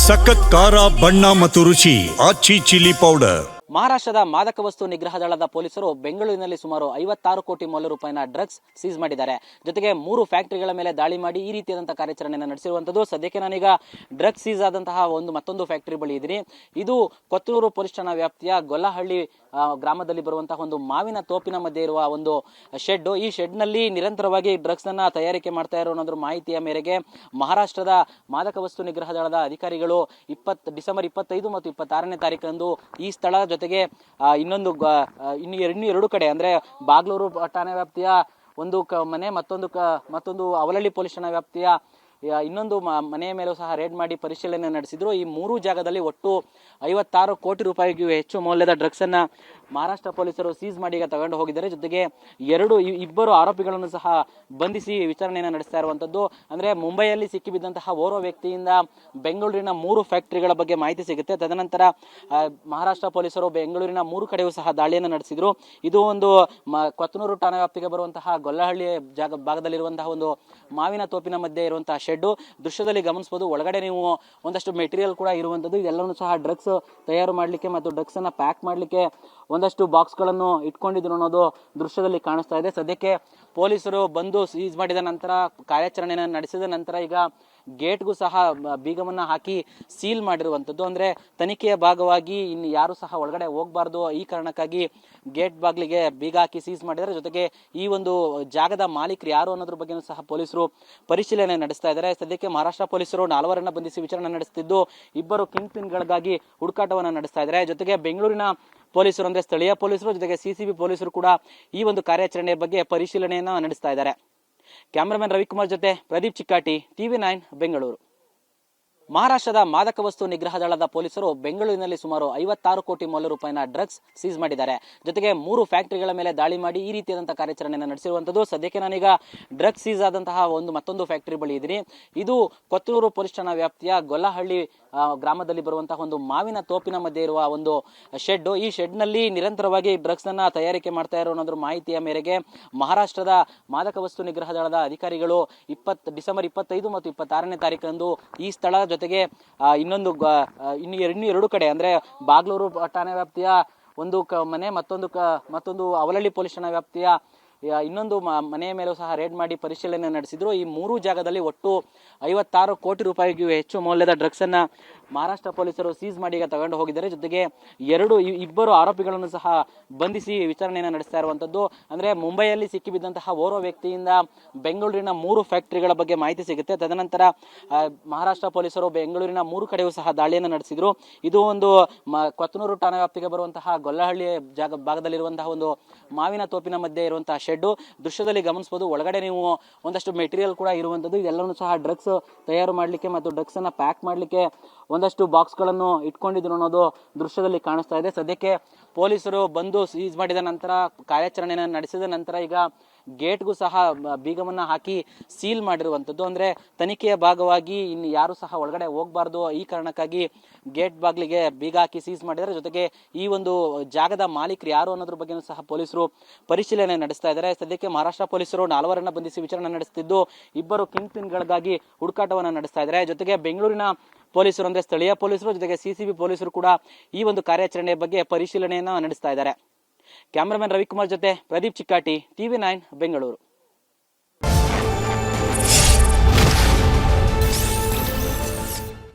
ಸಖತ್ ಖಾರ ಬಣ್ಣ ಮತ್ತು ರುಚಿ ಆಚಿ ಚಿಲ್ಲಿ ಪೌಡರ್. ಮಹಾರಾಷ್ಟ್ರದ ಮಾದಕ ವಸ್ತು ನಿಗ್ರಹ ದಳದ ಪೊಲೀಸರು ಬೆಂಗಳೂರಿನಲ್ಲಿ ಸುಮಾರು 56 ಕೋಟಿ ಮೌಲ್ಯ ರೂಪಾಯಿನ ಡ್ರಗ್ಸ್ ಸೀಸ್ ಮಾಡಿದ್ದಾರೆ. ಜೊತೆಗೆ 3 ಫ್ಯಾಕ್ಟರಿಗಳ ಮೇಲೆ ದಾಳಿ ಮಾಡಿ ಈ ರೀತಿಯಾದಂತಹ ಕಾರ್ಯಾಚರಣೆಯನ್ನು ನಡೆಸಿರುವಂತದ್ದು. ಸದ್ಯಕ್ಕೆ ನಾನೀಗ ಡ್ರಗ್ಸ್ ಸೀಸ್ ಆದಂತಹ ಮತ್ತೊಂದು ಫ್ಯಾಕ್ಟರಿ ಬಳಿ ಇದ್ದೀನಿ. ಇದು ಕೊತ್ತನೂರು ಪೊಲೀಸ್ ಠಾಣಾ ವ್ಯಾಪ್ತಿಯ ಗೊಲ್ಲಹಳ್ಳಿ ಗ್ರಾಮದಲ್ಲಿ ಬರುವಂತಹ ಒಂದು ಮಾವಿನ ತೋಪಿನ ಮಧ್ಯೆ ಇರುವ ಒಂದು ಶೆಡ್. ಈ ಶೆಡ್ ನಲ್ಲಿ ನಿರಂತರವಾಗಿ ಡ್ರಗ್ಸ್ ಅನ್ನ ತಯಾರಿಕೆ ಮಾಡ್ತಾ ಇರೋ ಮಾಹಿತಿಯ ಮೇರೆಗೆ ಮಹಾರಾಷ್ಟ್ರದ ಮಾದಕ ವಸ್ತು ನಿಗ್ರಹ ದಳದ ಅಧಿಕಾರಿಗಳು ಡಿಸೆಂಬರ್ 25 ಮತ್ತು 26ನೇ ತಾರೀಕರಂದು ಈ ಸ್ಥಳ ಜೊತೆಗೆ ಇನ್ನು ಎರಡು ಕಡೆ ಅಂದ್ರೆ ಬಾಗ್ಲೂರು ಠಾಣಾ ವ್ಯಾಪ್ತಿಯ ಒಂದು ಮನೆ ಮತ್ತೊಂದು ಅವಲಹಳ್ಳಿ ಪೊಲೀಸ್ ಠಾಣಾ ವ್ಯಾಪ್ತಿಯ ಇನ್ನೊಂದು ಮನೆಯ ಮೇಲೂ ಸಹ ರೇಡ್ ಮಾಡಿ ಪರಿಶೀಲನೆ ನಡೆಸಿದ್ರು. ಈ 3 ಜಾಗದಲ್ಲಿ ಒಟ್ಟು 56 ಕೋಟಿ ರೂಪಾಯಿಗೂ ಹೆಚ್ಚು ಮೌಲ್ಯದ ಡ್ರಗ್ಸ್ ಅನ್ನ ಮಹಾರಾಷ್ಟ್ರ ಪೊಲೀಸರು ಸೀಸ್ ಮಾಡಿ ಈಗ ತಗೊಂಡು ಹೋಗಿದ್ದಾರೆ. ಜೊತೆಗೆ ಇಬ್ಬರು ಆರೋಪಿಗಳನ್ನು ಸಹ ಬಂಧಿಸಿ ವಿಚಾರಣೆಯನ್ನು ನಡೆಸ್ತಾ ಇರುವಂತದ್ದು. ಅಂದ್ರೆ ಮುಂಬೈಯಲ್ಲಿ ಸಿಕ್ಕಿಬಿದ್ದಂತಹ ಓರ್ವ ವ್ಯಕ್ತಿಯಿಂದ ಬೆಂಗಳೂರಿನ 3 ಫ್ಯಾಕ್ಟರಿಗಳ ಬಗ್ಗೆ ಮಾಹಿತಿ ಸಿಗುತ್ತೆ. ತದನಂತರ ಮಹಾರಾಷ್ಟ್ರ ಪೊಲೀಸರು ಬೆಂಗಳೂರಿನ 3 ಕಡೆಯೂ ಸಹ ದಾಳಿಯನ್ನು ನಡೆಸಿದ್ರು. ಇದು ಒಂದು ಕೊತ್ತನೂರು ಠಾಣಾ ವ್ಯಾಪ್ತಿಗೆ ಬರುವಂತಹ ಗೊಲ್ಲಹಳ್ಳಿ ಭಾಗದಲ್ಲಿರುವಂತಹ ಒಂದು ಮಾವಿನ ತೋಪಿನ ಮಧ್ಯೆ ಇರುವಂತಹ ಶೆಡ್. ದೃಶ್ಯದಲ್ಲಿ ಗಮನಿಸಬಹುದು, ಒಳಗಡೆ ನೀವು ಒಂದಷ್ಟು ಮೆಟೀರಿಯಲ್ ಕೂಡ ಇರುವಂತದ್ದು. ಇದೆಲ್ಲವೂ ಸಹ ಡ್ರಗ್ಸ್ ತಯಾರು ಮಾಡ್ಲಿಕ್ಕೆ ಮತ್ತು ಡ್ರಗ್ಸ್ ಅನ್ನ ಪ್ಯಾಕ್ ಮಾಡ್ಲಿಕ್ಕೆ ಒಂದಷ್ಟು ಬಾಕ್ಸ್ ಗಳನ್ನು ಇಟ್ಕೊಂಡಿದ್ರು ಅನ್ನೋದು ದೃಶ್ಯದಲ್ಲಿ ಕಾಣಿಸ್ತಾ ಇದೆ. ಸದ್ಯಕ್ಕೆ ಪೊಲೀಸರು ಬಂದು ಸೀಸ್ ಮಾಡಿದ ನಂತರ ಕಾರ್ಯಾಚರಣೆಯನ್ನು ನಡೆಸಿದ ನಂತರ ಈಗ ಗೇಟ್ಗೂ ಸಹ ಬೀಗವನ್ನ ಹಾಕಿ ಸೀಲ್ ಮಾಡಿರುವಂತದ್ದು. ಅಂದ್ರೆ ತನಿಖೆಯ ಭಾಗವಾಗಿ ಇನ್ನು ಯಾರು ಸಹ ಒಳಗಡೆ ಹೋಗಬಾರ್ದು, ಈ ಕಾರಣಕ್ಕಾಗಿ ಗೇಟ್ ಬಾಗ್ಲಿಗೆ ಬೀಗ ಹಾಕಿ ಸೀಸ್ ಮಾಡಿದ್ದಾರೆ. ಜೊತೆಗೆ ಈ ಒಂದು ಜಾಗದ ಮಾಲೀಕರು ಯಾರು ಅನ್ನೋದ್ರ ಬಗ್ಗೆ ಸಹ ಪೊಲೀಸರು ಪರಿಶೀಲನೆ ನಡೆಸ್ತಾ ಇದ್ದಾರೆ. ಸದ್ಯಕ್ಕೆ ಮಹಾರಾಷ್ಟ್ರ ಪೊಲೀಸರು 4 ಬಂಧಿಸಿ ವಿಚಾರಣೆ ನಡೆಸುತ್ತಿದ್ದು, ಇಬ್ಬರು ಕಿಂಗ್ ಪಿನ್ಗಳಿಗಾಗಿ ಹುಡುಕಾಟವನ್ನು ನಡೆಸ್ತಾ ಇದ್ದಾರೆ. ಜೊತೆಗೆ ಬೆಂಗಳೂರಿನ ಪೊಲೀಸರು ಅಂದ್ರೆ ಸ್ಥಳೀಯ ಪೊಲೀಸರು ಜೊತೆಗೆ ಸಿಸಿಬಿ ಪೊಲೀಸರು ಕೂಡ ಈ ಒಂದು ಕಾರ್ಯಾಚರಣೆಯ ಬಗ್ಗೆ ಪರಿಶೀಲನೆಯನ್ನ ನಡೆಸ್ತಾ ಇದ್ದಾರೆ. ಕ್ಯಾಮರಾಮನ್ ರವಿಕುಮಾರ್ ಜೊತೆ ಪ್ರದೀಪ್ ಚಿಕ್ಕಾಟಿ, TV9 ಬೆಂಗಳೂರು. ಮಹಾರಾಷ್ಟ್ರದ ಮಾದಕ ವಸ್ತು ನಿಗ್ರಹ ದಳದ ಪೊಲೀಸರು ಬೆಂಗಳೂರಿನಲ್ಲಿ ಸುಮಾರು 56 ಕೋಟಿ ಮೌಲ್ಯ ರೂಪಾಯಿನ ಡ್ರಗ್ಸ್ ಸೀಸ್ ಮಾಡಿದ್ದಾರೆ. ಜೊತೆಗೆ 3 ಫ್ಯಾಕ್ಟರಿಗಳ ಮೇಲೆ ದಾಳಿ ಮಾಡಿ ಈ ರೀತಿಯಾದಂತಹ ಕಾರ್ಯಾಚರಣೆಯನ್ನು ನಡೆಸಿರುವಂತದ್ದು. ಸದ್ಯಕ್ಕೆ ನಾನೀಗ ಡ್ರಗ್ಸ್ ಸೀಸ್ ಆದಂತಹ ಮತ್ತೊಂದು ಫ್ಯಾಕ್ಟರಿ ಬಳಿ ಇದ್ದೀನಿ. ಇದು ಕೊತ್ತನೂರು ಪೊಲೀಸ್ ಠಾಣಾ ವ್ಯಾಪ್ತಿಯ ಗೊಲ್ಲಹಳ್ಳಿ ಗ್ರಾಮದಲ್ಲಿ ಬರುವಂತಹ ಒಂದು ಮಾವಿನ ತೋಪಿನ ಮಧ್ಯೆ ಇರುವ ಒಂದು ಶೆಡ್. ಈ ಶೆಡ್ ನಲ್ಲಿ ನಿರಂತರವಾಗಿ ಡ್ರಗ್ಸ್ ಅನ್ನ ತಯಾರಿಕೆ ಮಾಡ್ತಾ ಇರೋ ಮಾಹಿತಿಯ ಮೇರೆಗೆ ಮಹಾರಾಷ್ಟ್ರದ ಮಾದಕ ವಸ್ತು ನಿಗ್ರಹ ದಳದ ಅಧಿಕಾರಿಗಳು ಡಿಸೆಂಬರ್ 25 ಮತ್ತು 26ನೇ ತಾರೀಕರಂದು ಈ ಸ್ಥಳ ಜೊತೆಗೆ ಇನ್ನು ಎರಡು ಕಡೆ ಅಂದ್ರೆ ಬಾಗ್ಲೂರು ಠಾಣಾ ವ್ಯಾಪ್ತಿಯ ಒಂದು ಮನೆ ಮತ್ತೊಂದು ಅವಲಹಳ್ಳಿ ಪೊಲೀಸ್ ಠಾಣಾ ವ್ಯಾಪ್ತಿಯ ಇನ್ನೊಂದು ಮನೆಯ ಮೇಲೂ ಸಹ ರೇಡ್ ಮಾಡಿ ಪರಿಶೀಲನೆ ನಡೆಸಿದ್ರು. ಈ 3 ಜಾಗದಲ್ಲಿ ಒಟ್ಟು 56 ಕೋಟಿ ರೂಪಾಯಿಗೂ ಹೆಚ್ಚು ಮೌಲ್ಯದ ಡ್ರಗ್ಸ್ ಅನ್ನ ಮಹಾರಾಷ್ಟ್ರ ಪೊಲೀಸರು ಸೀಸ್ ಮಾಡಿ ಈಗ ತಗೊಂಡು ಹೋಗಿದ್ದಾರೆ. ಜೊತೆಗೆ ಇಬ್ಬರು ಆರೋಪಿಗಳನ್ನು ಸಹ ಬಂಧಿಸಿ ವಿಚಾರಣೆಯನ್ನು ನಡೆಸ್ತಾ ಇರುವಂತದ್ದು. ಅಂದ್ರೆ ಮುಂಬೈಯಲ್ಲಿ ಸಿಕ್ಕಿಬಿದ್ದಂತಹ ಓರ್ವ ವ್ಯಕ್ತಿಯಿಂದ ಬೆಂಗಳೂರಿನ 3 ಫ್ಯಾಕ್ಟರಿಗಳ ಬಗ್ಗೆ ಮಾಹಿತಿ ಸಿಗುತ್ತೆ. ತದನಂತರ ಮಹಾರಾಷ್ಟ್ರ ಪೊಲೀಸರು ಬೆಂಗಳೂರಿನ 3 ಕಡೆಯೂ ಸಹ ದಾಳಿಯನ್ನು ನಡೆಸಿದ್ರು. ಇದು ಒಂದು ಕೊತ್ತನೂರು ಠಾಣಾ ವ್ಯಾಪ್ತಿಗೆ ಬರುವಂತಹ ಗೊಲ್ಲಹಳ್ಳಿ ಭಾಗದಲ್ಲಿರುವಂತಹ ಒಂದು ಮಾವಿನ ತೋಪಿನ ಮಧ್ಯೆ ಇರುವಂತಹ ಶೆಡ್. ದೃಶ್ಯದಲ್ಲಿ ಗಮನಿಸಬಹುದು, ಒಳಗಡೆ ನೀವು ಒಂದಷ್ಟು ಮೆಟೀರಿಯಲ್ ಕೂಡ ಇರುವಂತದ್ದು. ಇದೆಲ್ಲವೂ ಸಹ ಡ್ರಗ್ಸ್ ತಯಾರು ಮಾಡ್ಲಿಕ್ಕೆ ಮತ್ತು ಡ್ರಗ್ಸ್ ಅನ್ನ ಪ್ಯಾಕ್ ಮಾಡ್ಲಿಕ್ಕೆ ಒಂದಷ್ಟು ಬಾಕ್ಸ್ ಗಳನ್ನು ಇಟ್ಕೊಂಡಿದ್ರು ಅನ್ನೋದು ದೃಶ್ಯದಲ್ಲಿ ಕಾಣಿಸ್ತಾ ಇದೆ. ಸದ್ಯಕ್ಕೆ ಪೊಲೀಸರು ಬಂದು ಸೀಸ್ ಮಾಡಿದ ನಂತರ ಕಾರ್ಯಾಚರಣೆಯನ್ನು ನಡೆಸಿದ ನಂತರ ಈಗ ಗೇಟ್ಗೂ ಸಹ ಬೀಗವನ್ನ ಹಾಕಿ ಸೀಲ್ ಮಾಡಿರುವಂತದ್ದು. ಅಂದ್ರೆ ತನಿಖೆಯ ಭಾಗವಾಗಿ ಇನ್ನು ಯಾರು ಸಹ ಒಳಗಡೆ ಹೋಗಬಾರ್ದು, ಈ ಕಾರಣಕ್ಕಾಗಿ ಗೇಟ್ ಬಾಗ್ಲಿಗೆ ಬೀಗ ಹಾಕಿ ಸೀಸ್ ಮಾಡಿದ್ದಾರೆ. ಜೊತೆಗೆ ಈ ಒಂದು ಜಾಗದ ಮಾಲೀಕರು ಯಾರು ಅನ್ನೋದ್ರ ಬಗ್ಗೆ ಸಹ ಪೊಲೀಸರು ಪರಿಶೀಲನೆ ನಡೆಸ್ತಾ ಇದ್ದಾರೆ. ಸದ್ಯಕ್ಕೆ ಮಹಾರಾಷ್ಟ್ರ ಪೊಲೀಸರು 4 ಬಂಧಿಸಿ ವಿಚಾರಣೆ ನಡೆಸುತ್ತಿದ್ದು, ಇಬ್ಬರು ಕಿಂಗ್ ಪಿನ್ಗಳಿಗಾಗಿ ಹುಡುಕಾಟವನ್ನು ನಡೆಸ್ತಾ ಇದ್ದಾರೆ. ಜೊತೆಗೆ ಬೆಂಗಳೂರಿನ ಪೊಲೀಸರು ಅಂದ್ರೆ ಸ್ಥಳೀಯ ಪೊಲೀಸರು ಜೊತೆಗೆ ಸಿಸಿಬಿ ಪೊಲೀಸರು ಕೂಡ ಈ ಒಂದು ಕಾರ್ಯಾಚರಣೆಯ ಬಗ್ಗೆ ಪರಿಶೀಲನೆಯನ್ನ ನಡೆಸ್ತಾ ಇದ್ದಾರೆ. ಕ್ಯಾಮರಾಮನ್ ರವಿಕುಮಾರ್ ಜೊತೆ ಪ್ರದೀಪ್ ಚಿಕ್ಕಾಟಿ, TV9 ಬೆಂಗಳೂರು.